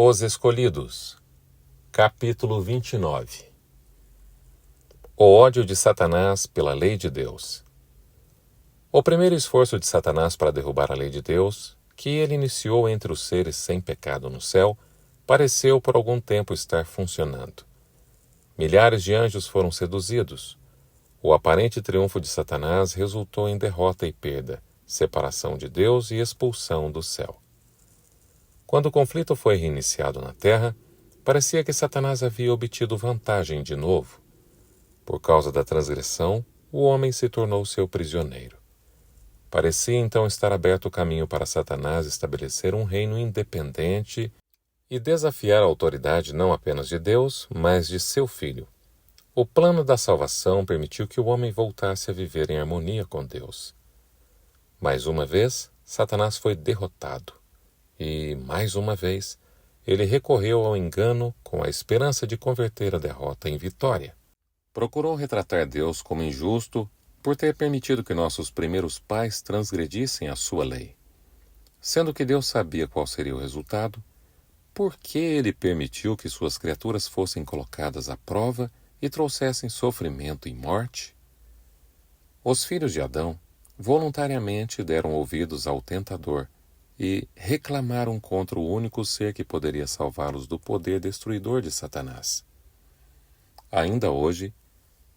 Os Escolhidos, capítulo 29. O ódio de Satanás pela lei de Deus. O primeiro esforço de Satanás para derrubar a lei de Deus, que ele iniciou entre os seres sem pecado no céu, pareceu por algum tempo estar funcionando. Milhares de anjos foram seduzidos. O aparente triunfo de Satanás resultou em derrota e perda, separação de Deus e expulsão do céu. Quando o conflito foi reiniciado na terra, parecia que Satanás havia obtido vantagem de novo. Por causa da transgressão, o homem se tornou seu prisioneiro. Parecia então estar aberto o caminho para Satanás estabelecer um reino independente e desafiar a autoridade não apenas de Deus, mas de seu Filho. O plano da salvação permitiu que o homem voltasse a viver em harmonia com Deus. Mais uma vez, Satanás foi derrotado. E, mais uma vez, ele recorreu ao engano com a esperança de converter a derrota em vitória. Procurou retratar Deus como injusto por ter permitido que nossos primeiros pais transgredissem a sua lei. Sendo que Deus sabia qual seria o resultado, por que ele permitiu que suas criaturas fossem colocadas à prova e trouxessem sofrimento e morte? Os filhos de Adão voluntariamente deram ouvidos ao tentador e reclamaram contra o único ser que poderia salvá-los do poder destruidor de Satanás. Ainda hoje,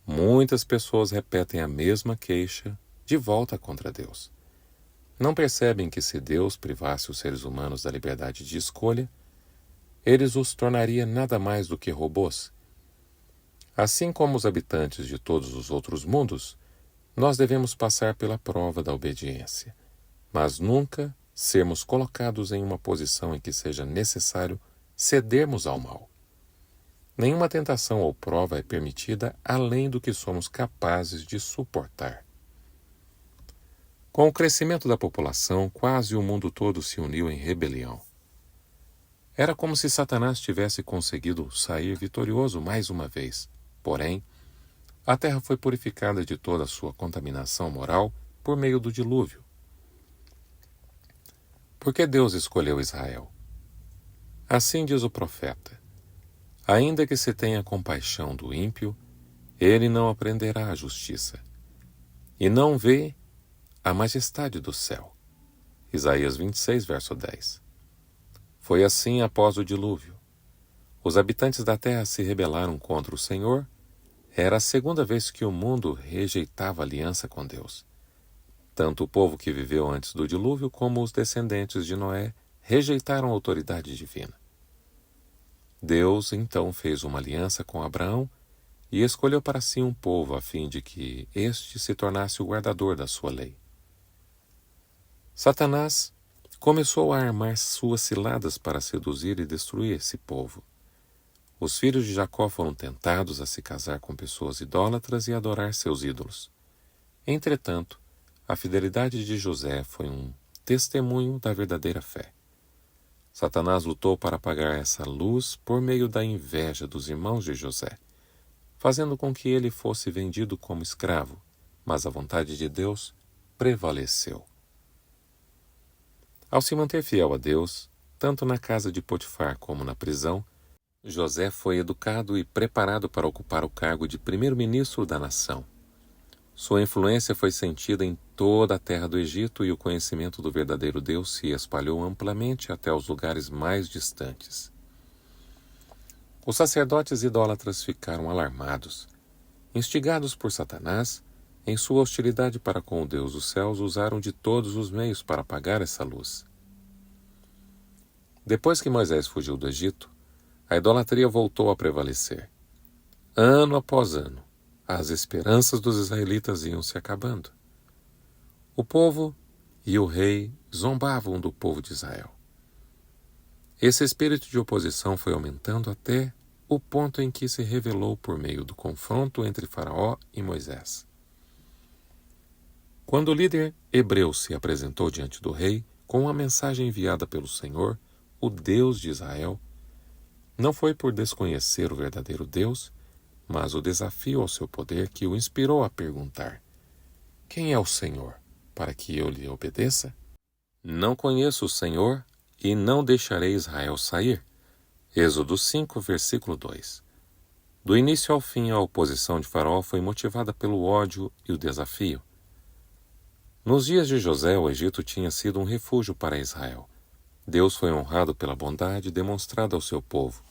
muitas pessoas repetem a mesma queixa de volta contra Deus. Não percebem que se Deus privasse os seres humanos da liberdade de escolha, eles os tornaria nada mais do que robôs. Assim como os habitantes de todos os outros mundos, nós devemos passar pela prova da obediência, mas nunca sermos colocados em uma posição em que seja necessário cedermos ao mal. Nenhuma tentação ou prova é permitida além do que somos capazes de suportar. Com o crescimento da população, quase o mundo todo se uniu em rebelião. Era como se Satanás tivesse conseguido sair vitorioso mais uma vez. Porém, a terra foi purificada de toda a sua contaminação moral por meio do dilúvio. Por que Deus escolheu Israel? Assim diz o profeta: ainda que se tenha compaixão do ímpio, ele não aprenderá a justiça, e não vê a majestade do céu. Isaías 26, verso 10. Foi assim após o dilúvio. Os habitantes da terra se rebelaram contra o Senhor. Era a segunda vez que o mundo rejeitava a aliança com Deus. Tanto o povo que viveu antes do dilúvio como os descendentes de Noé rejeitaram a autoridade divina. Deus então fez uma aliança com Abraão e escolheu para si um povo a fim de que este se tornasse o guardador da sua lei. Satanás começou a armar suas ciladas para seduzir e destruir esse povo. Os filhos de Jacó foram tentados a se casar com pessoas idólatras e adorar seus ídolos. Entretanto, a fidelidade de José foi um testemunho da verdadeira fé. Satanás lutou para apagar essa luz por meio da inveja dos irmãos de José, fazendo com que ele fosse vendido como escravo, mas a vontade de Deus prevaleceu. Ao se manter fiel a Deus, tanto na casa de Potifar como na prisão, José foi educado e preparado para ocupar o cargo de primeiro-ministro da nação. Sua influência foi sentida em toda a terra do Egito e o conhecimento do verdadeiro Deus se espalhou amplamente até os lugares mais distantes. Os sacerdotes idólatras ficaram alarmados. Instigados por Satanás, em sua hostilidade para com o Deus dos céus, usaram de todos os meios para apagar essa luz. Depois que Moisés fugiu do Egito, a idolatria voltou a prevalecer. Ano após ano, as esperanças dos israelitas iam se acabando. O povo e o rei zombavam do povo de Israel. Esse espírito de oposição foi aumentando até o ponto em que se revelou por meio do confronto entre Faraó e Moisés. Quando o líder hebreu se apresentou diante do rei com uma mensagem enviada pelo Senhor, o Deus de Israel, não foi por desconhecer o verdadeiro Deus, mas o desafio ao seu poder que o inspirou a perguntar: quem é o Senhor, para que eu lhe obedeça? Não conheço o Senhor e não deixarei Israel sair, Êxodo 5, versículo 2. Do início ao fim, a oposição de Faraó foi motivada pelo ódio e o desafio. Nos dias de José, o Egito tinha sido um refúgio para Israel. Deus foi honrado pela bondade demonstrada ao seu povo.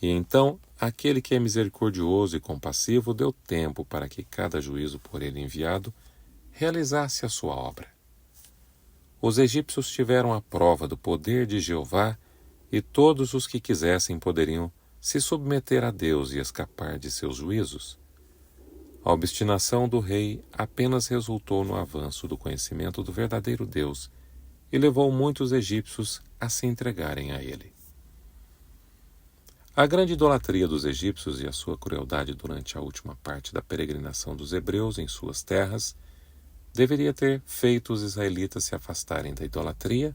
E então, aquele que é misericordioso e compassivo deu tempo para que cada juízo por ele enviado realizasse a sua obra. Os egípcios tiveram a prova do poder de Jeová e todos os que quisessem poderiam se submeter a Deus e escapar de seus juízos. A obstinação do rei apenas resultou no avanço do conhecimento do verdadeiro Deus e levou muitos egípcios a se entregarem a ele. A grande idolatria dos egípcios e a sua crueldade durante a última parte da peregrinação dos hebreus em suas terras deveria ter feito os israelitas se afastarem da idolatria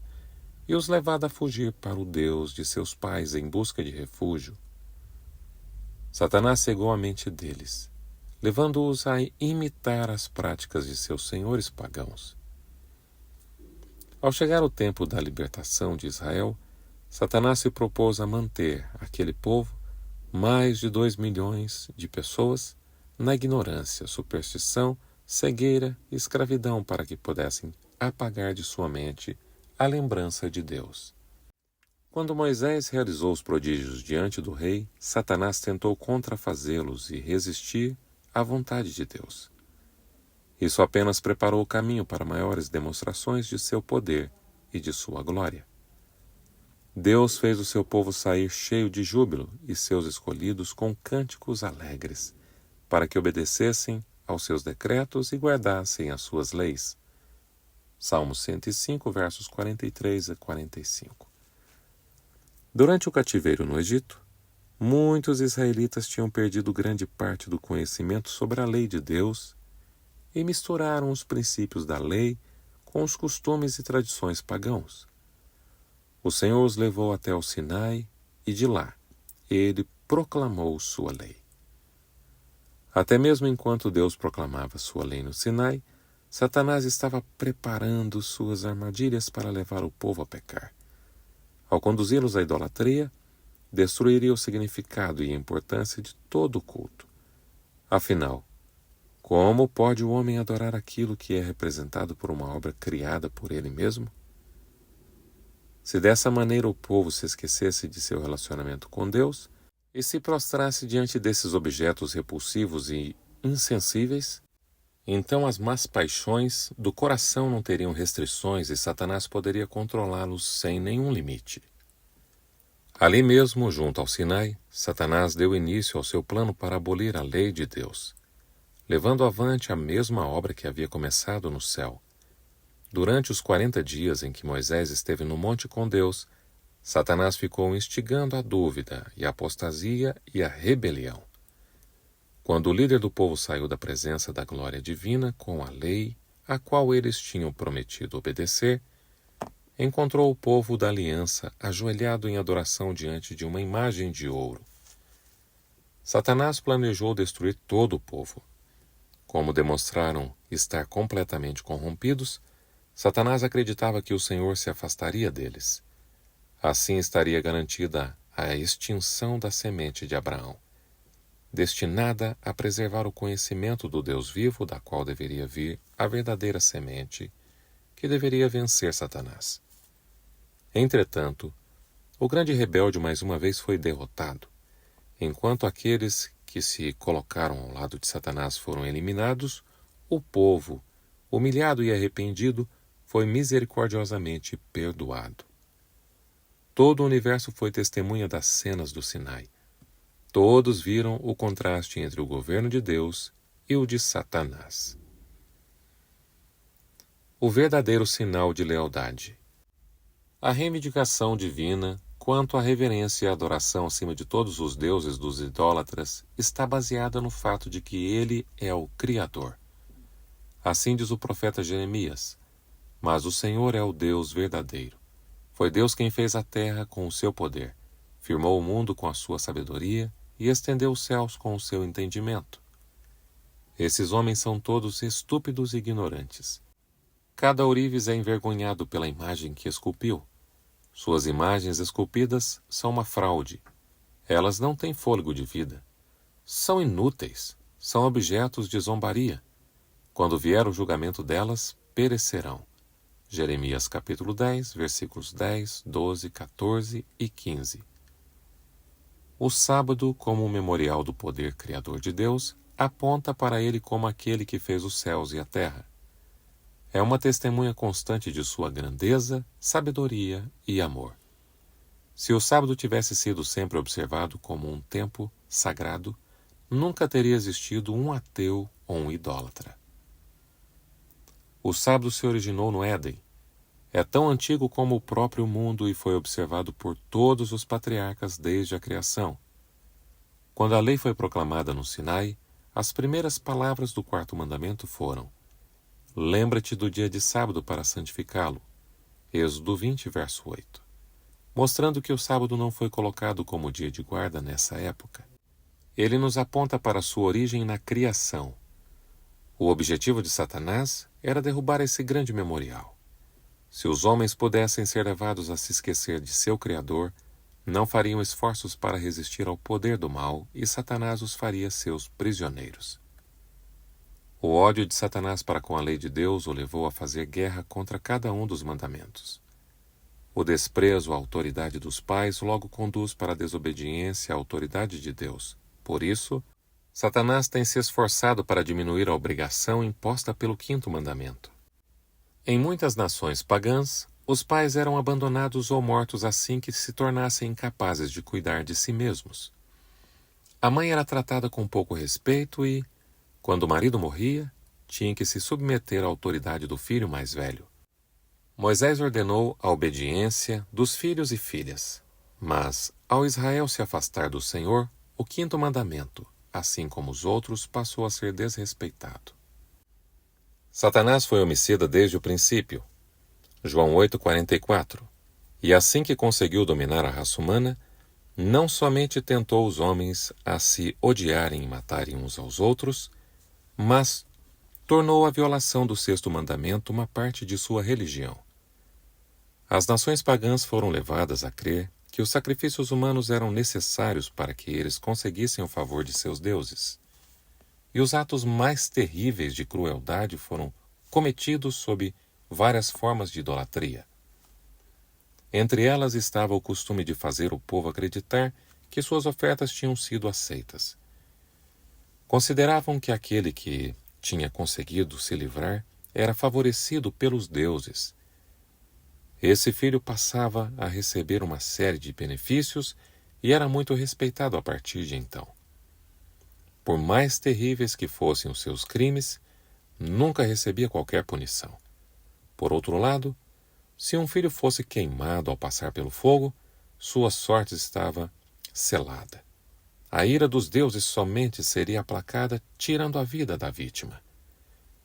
e os levado a fugir para o Deus de seus pais em busca de refúgio. Satanás cegou a mente deles, levando-os a imitar as práticas de seus senhores pagãos. Ao chegar o tempo da libertação de Israel, Satanás se propôs a manter aquele povo, mais de 2 milhões de pessoas, na ignorância, superstição, cegueira e escravidão para que pudessem apagar de sua mente a lembrança de Deus. Quando Moisés realizou os prodígios diante do rei, Satanás tentou contrafazê-los e resistir à vontade de Deus. Isso apenas preparou o caminho para maiores demonstrações de seu poder e de sua glória. Deus fez o seu povo sair cheio de júbilo e seus escolhidos com cânticos alegres, para que obedecessem aos seus decretos e guardassem as suas leis. Salmo 105, versos 43 a 45. Durante o cativeiro no Egito, muitos israelitas tinham perdido grande parte do conhecimento sobre a lei de Deus e misturaram os princípios da lei com os costumes e tradições pagãos. O Senhor os levou até o Sinai e de lá ele proclamou sua lei. Até mesmo enquanto Deus proclamava sua lei no Sinai, Satanás estava preparando suas armadilhas para levar o povo a pecar. Ao conduzi-los à idolatria, destruiria o significado e a importância de todo o culto. Afinal, como pode o homem adorar aquilo que é representado por uma obra criada por ele mesmo? Se dessa maneira o povo se esquecesse de seu relacionamento com Deus e se prostrasse diante desses objetos repulsivos e insensíveis, então as más paixões do coração não teriam restrições e Satanás poderia controlá-los sem nenhum limite. Ali mesmo, junto ao Sinai, Satanás deu início ao seu plano para abolir a lei de Deus, levando avante a mesma obra que havia começado no céu. Durante os 40 dias em que Moisés esteve no monte com Deus, Satanás ficou instigando a dúvida e a apostasia e a rebelião. Quando o líder do povo saiu da presença da glória divina com a lei a qual eles tinham prometido obedecer, encontrou o povo da aliança ajoelhado em adoração diante de uma imagem de ouro. Satanás planejou destruir todo o povo. Como demonstraram estar completamente corrompidos, Satanás acreditava que o Senhor se afastaria deles. Assim estaria garantida a extinção da semente de Abraão, destinada a preservar o conhecimento do Deus vivo, da qual deveria vir a verdadeira semente, que deveria vencer Satanás. Entretanto, o grande rebelde mais uma vez foi derrotado, enquanto aqueles que se colocaram ao lado de Satanás foram eliminados, o povo, humilhado e arrependido, foi misericordiosamente perdoado. Todo o universo foi testemunha das cenas do Sinai. Todos viram o contraste entre o governo de Deus e o de Satanás. O verdadeiro sinal de lealdade. A reivindicação divina quanto à reverência e adoração acima de todos os deuses dos idólatras está baseada no fato de que ele é o Criador. Assim diz o profeta Jeremias: mas o Senhor é o Deus verdadeiro. Foi Deus quem fez a terra com o seu poder, firmou o mundo com a sua sabedoria e estendeu os céus com o seu entendimento. Esses homens são todos estúpidos e ignorantes. Cada ourives é envergonhado pela imagem que esculpiu. Suas imagens esculpidas são uma fraude. Elas não têm fôlego de vida. São inúteis, são objetos de zombaria. Quando vier o julgamento delas, perecerão. Jeremias capítulo 10, versículos 10, 12, 14 e 15. O sábado, como um memorial do poder criador de Deus, aponta para ele como aquele que fez os céus e a terra. É uma testemunha constante de sua grandeza, sabedoria e amor. Se o sábado tivesse sido sempre observado como um tempo sagrado, nunca teria existido um ateu ou um idólatra. O sábado se originou no Éden. É tão antigo como o próprio mundo e foi observado por todos os patriarcas desde a criação. Quando a lei foi proclamada no Sinai, as primeiras palavras do quarto mandamento foram: lembra-te do dia de sábado para santificá-lo. Êxodo 20, verso 8. Mostrando que o sábado não foi colocado como dia de guarda nessa época. Ele nos aponta para sua origem na criação. O objetivo de Satanás era derrubar esse grande memorial. Se os homens pudessem ser levados a se esquecer de seu Criador, não fariam esforços para resistir ao poder do mal e Satanás os faria seus prisioneiros. O ódio de Satanás para com a lei de Deus o levou a fazer guerra contra cada um dos mandamentos. O desprezo à autoridade dos pais logo conduz para a desobediência à autoridade de Deus. Por isso, Satanás tem se esforçado para diminuir a obrigação imposta pelo quinto mandamento. Em muitas nações pagãs, os pais eram abandonados ou mortos assim que se tornassem incapazes de cuidar de si mesmos. A mãe era tratada com pouco respeito e, quando o marido morria, tinha que se submeter à autoridade do filho mais velho. Moisés ordenou a obediência dos filhos e filhas, mas, ao Israel se afastar do Senhor, o quinto mandamento, assim como os outros, passou a ser desrespeitado. Satanás foi homicida desde o princípio. João 8,44. E assim que conseguiu dominar a raça humana, não somente tentou os homens a se odiarem e matarem uns aos outros, mas tornou a violação do sexto mandamento uma parte de sua religião. As nações pagãs foram levadas a crer que os sacrifícios humanos eram necessários para que eles conseguissem o favor de seus deuses. E os atos mais terríveis de crueldade foram cometidos sob várias formas de idolatria. Entre elas estava o costume de fazer o povo acreditar que suas ofertas tinham sido aceitas. Consideravam que aquele que tinha conseguido se livrar era favorecido pelos deuses. Esse filho passava a receber uma série de benefícios e era muito respeitado a partir de então. Por mais terríveis que fossem os seus crimes, nunca recebia qualquer punição. Por outro lado, se um filho fosse queimado ao passar pelo fogo, sua sorte estava selada. A ira dos deuses somente seria aplacada tirando a vida da vítima.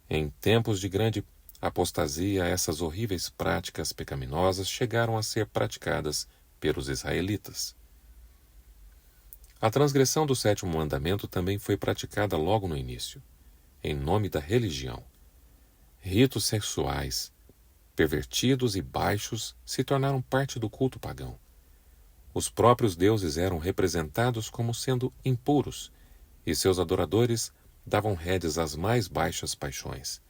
Em tempos de grande apostasia, essas horríveis práticas pecaminosas chegaram a ser praticadas pelos israelitas. A transgressão do sétimo mandamento também foi praticada logo no início, em nome da religião. Ritos sexuais, pervertidos e baixos se tornaram parte do culto pagão. Os próprios deuses eram representados como sendo impuros, e seus adoradores davam rédeas às mais baixas paixões.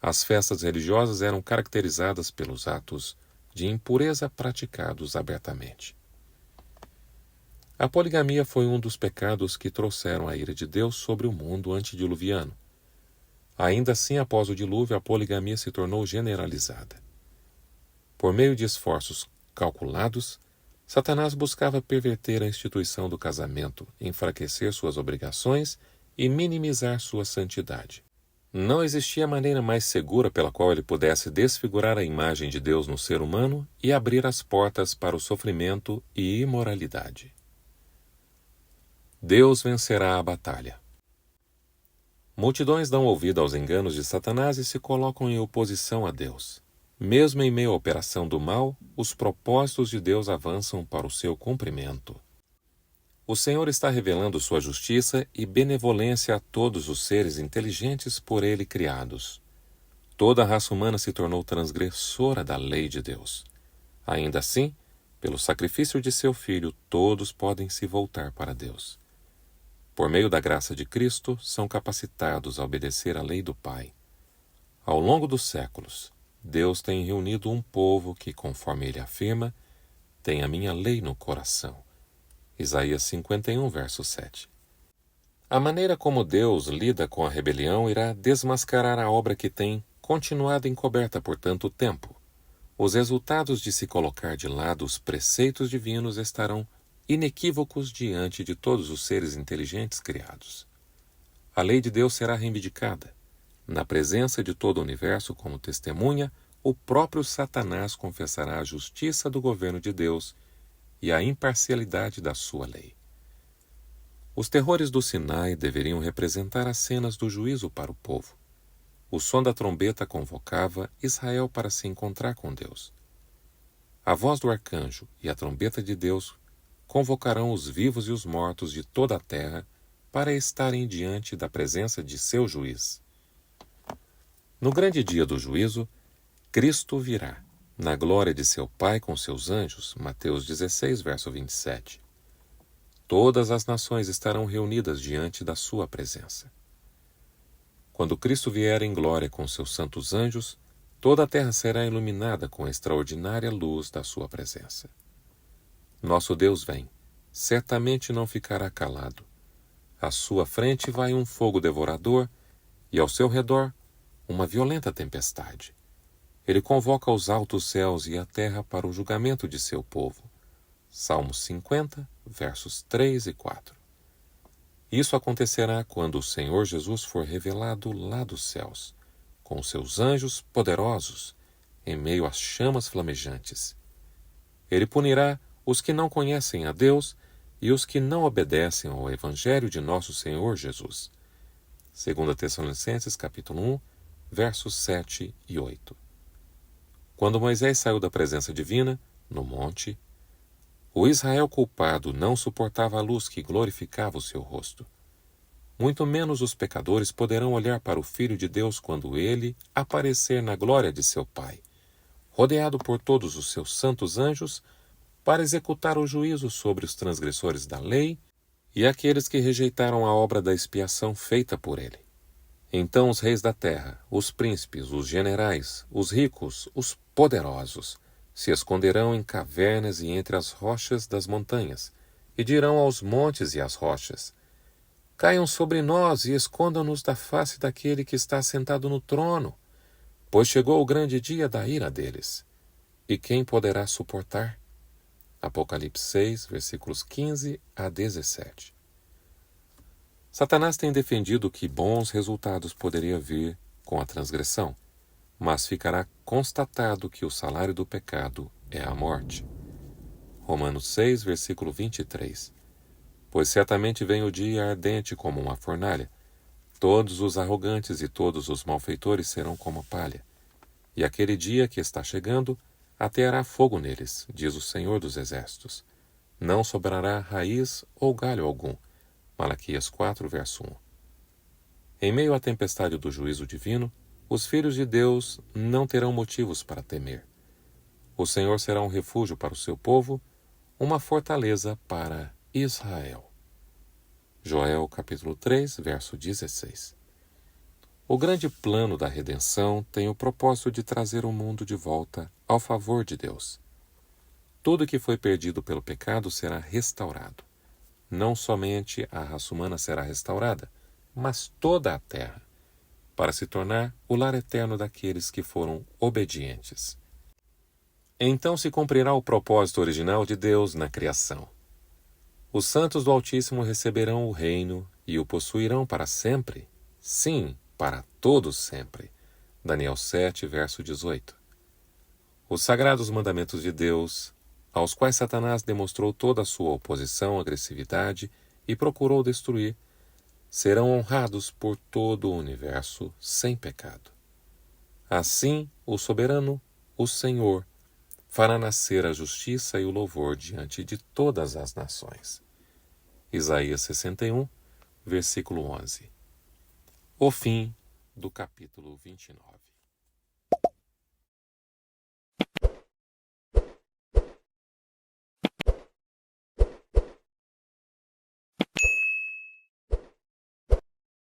As festas religiosas eram caracterizadas pelos atos de impureza praticados abertamente. A poligamia foi um dos pecados que trouxeram a ira de Deus sobre o mundo antediluviano. Ainda assim, após o dilúvio, a poligamia se tornou generalizada. Por meio de esforços calculados, Satanás buscava perverter a instituição do casamento, enfraquecer suas obrigações e minimizar sua santidade. Não existia maneira mais segura pela qual ele pudesse desfigurar a imagem de Deus no ser humano e abrir as portas para o sofrimento e imoralidade. Deus vencerá a batalha. Multidões dão ouvido aos enganos de Satanás e se colocam em oposição a Deus. Mesmo em meio à operação do mal, os propósitos de Deus avançam para o seu cumprimento. O Senhor está revelando sua justiça e benevolência a todos os seres inteligentes por ele criados. Toda a raça humana se tornou transgressora da lei de Deus. Ainda assim, Pelo sacrifício de seu Filho, todos podem se voltar para Deus. Por meio da graça de Cristo, são capacitados a obedecer à lei do Pai. Ao longo dos séculos, Deus tem reunido um povo que, conforme ele afirma, tem a minha lei no coração. Isaías 51, verso 7. A maneira como Deus lida com a rebelião irá desmascarar a obra que tem continuado encoberta por tanto tempo. Os resultados de se colocar de lado os preceitos divinos estarão inequívocos diante de todos os seres inteligentes criados. A lei de Deus será reivindicada. Na presença de todo o universo como testemunha, o próprio Satanás confessará a justiça do governo de Deus e a imparcialidade da sua lei. Os terrores do Sinai deveriam representar as cenas do juízo para o povo. O som da trombeta convocava Israel para se encontrar com Deus. A voz do arcanjo e a trombeta de Deus convocarão os vivos e os mortos de toda a terra para estarem diante da presença de seu juiz. No grande dia do juízo, Cristo virá, na glória de seu Pai com seus anjos, Mateus 16, verso 27. Todas as nações estarão reunidas diante da sua presença. Quando Cristo vier em glória com seus santos anjos, toda a terra será iluminada com a extraordinária luz da sua presença. Nosso Deus vem, certamente não ficará calado. À sua frente vai um fogo devorador e ao seu redor uma violenta tempestade. Ele convoca os altos céus e a terra para o julgamento de seu povo. Salmos 50, versos 3 e 4. Isso acontecerá quando o Senhor Jesus for revelado lá dos céus, com seus anjos poderosos, em meio às chamas flamejantes. Ele punirá os que não conhecem a Deus e os que não obedecem ao Evangelho de nosso Senhor Jesus. 2 Tessalonicenses, capítulo 1, versos 7 e 8. Quando Moisés saiu da presença divina, no monte, o Israel culpado não suportava a luz que glorificava o seu rosto. Muito menos os pecadores poderão olhar para o Filho de Deus quando ele aparecer na glória de seu Pai, rodeado por todos os seus santos anjos, para executar o juízo sobre os transgressores da lei e aqueles que rejeitaram a obra da expiação feita por ele. Então os reis da terra, os príncipes, os generais, os ricos, os poderosos, se esconderão em cavernas e entre as rochas das montanhas, e dirão aos montes e às rochas: caiam sobre nós e escondam-nos da face daquele que está sentado no trono, pois chegou o grande dia da ira deles. E quem poderá suportar? Apocalipse 6, versículos 15 a 17. Satanás tem defendido que bons resultados poderiam vir com a transgressão, mas ficará constatado que o salário do pecado é a morte. Romanos 6, versículo 23. Pois certamente vem o dia ardente como uma fornalha. Todos os arrogantes e todos os malfeitores serão como palha. E aquele dia que está chegando, ateará fogo neles, diz o Senhor dos Exércitos. Não sobrará raiz ou galho algum. Malaquias 4, verso 1. Em meio à tempestade do juízo divino, os filhos de Deus não terão motivos para temer. O Senhor será um refúgio para o seu povo, uma fortaleza para Israel. Joel capítulo 3, verso 16. O grande plano da redenção tem o propósito de trazer o mundo de volta ao favor de Deus. Tudo que foi perdido pelo pecado será restaurado. Não somente a raça humana será restaurada, mas toda a terra, para se tornar o lar eterno daqueles que foram obedientes. Então se cumprirá o propósito original de Deus na criação. Os santos do Altíssimo receberão o reino e o possuirão para sempre, sim, para todos sempre. Daniel 7, verso 18. Os sagrados mandamentos de Deus, aos quais Satanás demonstrou toda a sua oposição, agressividade e procurou destruir, serão honrados por todo o universo sem pecado. Assim, o soberano, o Senhor, fará nascer a justiça e o louvor diante de todas as nações. Isaías 61, versículo 11. O fim do capítulo 29.